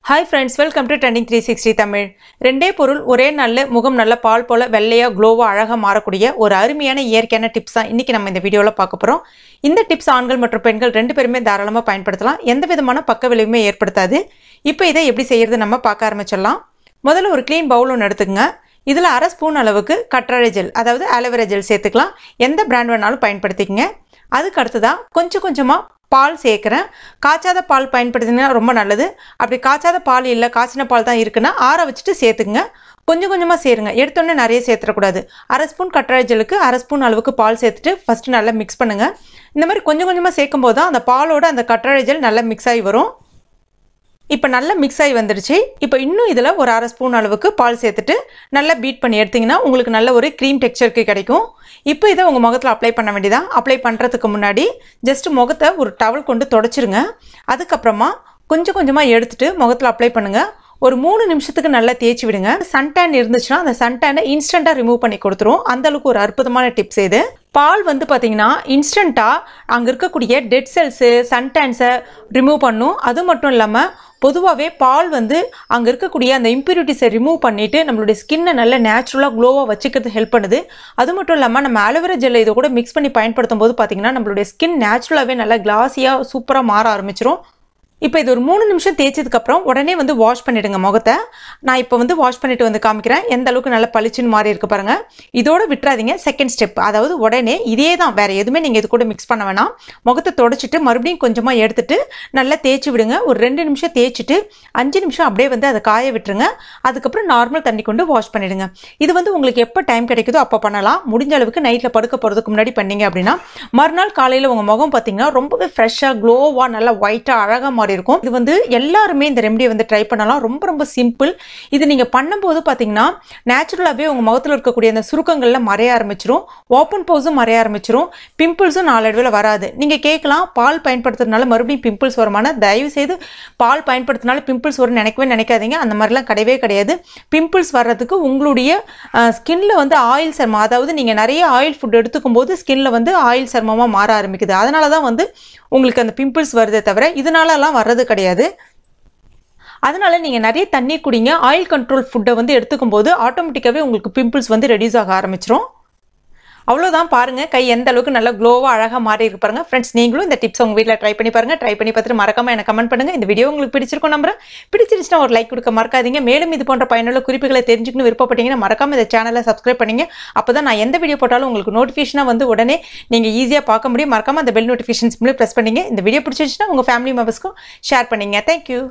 Hi friends, welcome to Trending 360 Tamil. ரெண்டே பொருள் ஒரே நல்ல முகம் நல்ல பால் போல வெள்ளையா க்ளோவா அழகா மாறக்கூடிய ஒரு அருமையான இயற்கையான டிப்ஸ் தான் இன்னைக்கு நம்ம இந்த வீடியோல பார்க்க போறோம். இந்த டிப்ஸ் ஆண்கள் மற்றும் பெண்கள் ரெண்டு பேருமே தாராளமா பயன்படுத்தலாம். எந்த விதமான பக்க விளைவுமே ஏற்படுத்தாது. இப்போ இதை எப்படி செய்யறது நம்ம பார்க்க ஆரம்பிச்சிடலாம். முதல்ல ஒரு க்ளீன் பவுல் ஒன்று எடுத்துக்கங்க. இதில் 1/2 ஸ்பூன் அளவுக்கு கற்றாழை ஜெல் அதாவது ஆலோவேரா ஜெல் சேர்த்துக்கலாம். எந்த பிராண்ட் வேணாலும் பயன்படுத்திக்கங்க. அதுக்கு அடுத்ததான் கொஞ்சமாக பால் சேர்க்குறேன். காய்ச்சாத பால் பயன்படுத்தினா ரொம்ப நல்லது. அப்படி காய்ச்சாத பால் இல்லை காய்ச்சின பால் தான் இருக்குன்னா ஆற வச்சுட்டு சேர்த்துக்குங்க. கொஞ்சமாக சேருங்க. எடுத்தோடனே நிறைய சேர்த்துடக்கூடாது. 1/2 ஸ்பூன் கற்றாழை ஜெல்லுக்கு 1/2 ஸ்பூன் அளவுக்கு பால் சேர்த்துட்டு ஃபஸ்ட்டு நல்லா மிக்ஸ் பண்ணுங்கள். இந்த மாதிரி கொஞ்சமாக சேர்க்கும் போது தான் அந்த பாலோட அந்த கற்றாழை ஜெல் நல்லா மிக்ஸ் ஆகி வரும். இப்போ நல்லா மிக்ஸ் ஆகி வந்துடுச்சு. இப்போ இன்னும் இதில் ஒரு 1/2 ஸ்பூன் அளவுக்கு பால் சேர்த்துட்டு நல்லா பீட் பண்ணி எடுத்திங்கன்னா உங்களுக்கு நல்ல ஒரு க்ரீம் டெக்ஸ்சருக்கு கிடைக்கும். இப்போ இதை உங்கள் முகத்தில் அப்ளை பண்ண வேண்டியதான். அப்ளை பண்ணுறதுக்கு முன்னாடி ஜஸ்ட் முகத்தை ஒரு டவல் கொண்டு தொடச்சிருங்க. அதுக்கப்புறமா கொஞ்சமாக எடுத்துகிட்டு முகத்தில் அப்ளை பண்ணுங்கள். ஒரு 3 நிமிஷத்துக்கு நல்லா தேய்ச்சி விடுங்க. சன்டேன் இருந்துச்சுன்னா அந்த சன்டேனை இன்ஸ்டண்ட்டாக ரிமூவ் பண்ணி கொடுத்துரும். அந்தளவுக்கு ஒரு அற்புதமான டிப்ஸ் இது. பால் வந்து பார்த்தீங்கன்னா இன்ஸ்டண்ட்டாக அங்கே இருக்கக்கூடிய டெட் செல்ஸு சன்டேன்ஸை ரிமூவ் பண்ணும். அது மட்டும் இல்லாமல் பொதுவாகவே பால் வந்து அங்கே இருக்கக்கூடிய அந்த இம்ப்யூரிட்டிஸை ரிமூவ் பண்ணிவிட்டு நம்மளுடைய ஸ்கின்னை நல்ல நேச்சுரலாக க்ளோவாக வச்சுக்கிறது ஹெல்ப் பண்ணுது. அது மட்டும் இல்லாமல் நம்ம ஆலோவேரா ஜெல்லை இதை கூட மிக்ஸ் பண்ணி பயன்படுத்தும் போது பார்த்தீங்கன்னா நம்மளுடைய ஸ்கின் நேச்சுரலாகவே நல்லா கிளாஸியாக சூப்பராக மாற ஆரம்பிச்சிடும். இப்போ இது ஒரு 3 நிமிஷம் தேய்ச்சதுக்கப்புறம் உடனே வந்து வாஷ் பண்ணிவிடுங்க முகத்தை. நான் இப்போ வந்து வாஷ் பண்ணிவிட்டு வந்து காமிக்கிறேன் எந்த அளவுக்கு நல்லா பளிச்சுன்னு மாறி இருக்கு பாருங்கள். இதோட விட்டுறாதீங்க. செகண்ட் ஸ்டெப், அதாவது உடனே இதே தான், வேறு எதுவுமே நீங்கள் இது கூட மிக்ஸ் பண்ண வேணாம். முகத்தை தொடச்சிட்டு மறுபடியும் கொஞ்சமாக எடுத்துட்டு நல்லா தேய்ச்சி விடுங்க. ஒரு 2 நிமிஷம் தேய்ச்சிட்டு 5 நிமிஷம் அப்படியே வந்து அதை காய விட்டுருங்க. அதுக்கப்புறம் நார்மல் தண்ணி கொண்டு வாஷ் பண்ணிவிடுங்க. இது வந்து உங்களுக்கு எப்போ டைம் கிடைக்குதோ அப்போ பண்ணலாம். முடிஞ்ச அளவுக்கு நைட்டில் படுக்க போகிறதுக்கு முன்னாடி பண்ணீங்க அப்படின்னா மறுநாள் காலையில் உங்கள் முகம் பார்த்தீங்கன்னா ரொம்பவே ஃப்ரெஷ்ஷாக க்ளோவாக நல்லா ஒயிட்டாக அழகாக மாறி இருக்கும். இது வந்து எல்லாருமே இந்த ரெமடியை வந்து ட்ரை பண்ணலாம். ரொம்ப சிம்பிள். இது நீங்க பண்ணும்போது பாத்தீங்கன்னா நேச்சுரலாவே உங்க முகத்துல இருக்கக்கூடிய அந்த சுருக்கங்கள்ல மறைய ஆரம்பிச்சிரும். ஓப்பன் போஸும் மறைய ஆரம்பிச்சிரும். பிம்பிள்ஸும் நாளடைவில் வராது. நீங்க கேட்கலாம் பால் பயன்படுத்துறதுனால மறுபடியும் பிம்பிள்ஸ் வருமான? தயவு செய்து பால் பயன்படுத்தினால பிம்பிள்ஸ் வரும்னு நினைக்காதீங்க. அந்த மாதிரிலாம் கிடையவே கிடையாது. பிம்பிள்ஸ் வர்றதுக்கு உங்களுடைய ஸ்கின்ல வந்து ஆயில் சர்மம், அதாவது நீங்க நிறைய ஆயில் ஃபுட் எடுத்துக்கும் போது ஸ்கின்ல வந்து ஆயில் சர்மமா மாற ஆரம்பிக்குது. அதனாலதான் வந்து உங்களுக்கு அந்த பிம்பிள்ஸ் வருதே தவிர இதனாலலாம் வர்றது கிடையாது. அதனால நீங்க நிறைய தண்ணி குடிங்க. ஆயில் கண்ட்ரோல் ஃபுட்டை வந்து எடுத்துக்கும் போது ஆட்டோமேட்டிக்காவே உங்களுக்கு பிம்பிள்ஸ் வந்து ரெடியூஸ் ஆக ஆரம்பிச்சிரும். அவ்வளோதான். பாருங்க கை எந்த அளவுக்கு நல்லா க்ளோவாக அழகாக மாறி இருக்கு பாருங்க. ஃப்ரெண்ட்ஸ், நீங்களும் இந்த டிப்ஸ் உங்கள் வீட்டில் ட்ரை பண்ணி பாருங்க. ட்ரை பண்ணி பார்த்துட்டு மறக்காம எனக்கு கமெண்ட் பண்ணுங்க. இந்த வீடியோ உங்களுக்கு பிடிச்சிருக்கும் நம்புறேன். பிடிச்சிருச்சுன்னா ஒரு லைக் கொடுக்க மறக்காதீங்க. மேலும் இது போன்ற பயனுள்ள குறிப்புகளை தெரிஞ்சுக்கணும் விருப்பப்பட்டீங்கன்னா மறக்காம இந்த சேனலை சப்ஸ்கிரைப் பண்ணீங்க. அப்பதான் நான் எந்த வீடியோ போட்டாலும் உங்களுக்கு நோட்டிஃபிகேஷனாக வந்து உடனே நீங்க ஈஸியாக பார்க்க முடியும். மறக்காம அந்த பெல் நோட்டிஃபிகேஷன் சிம்ல ப்ரெஸ் பண்ணீங்க. இந்த வீடியோ பிடிச்சிருச்சுன்னா உங்க ஃபேமிலி மெம்பர்ஸ்க்கும் ஷேர் பண்ணீங்க. தேங்க்யூ.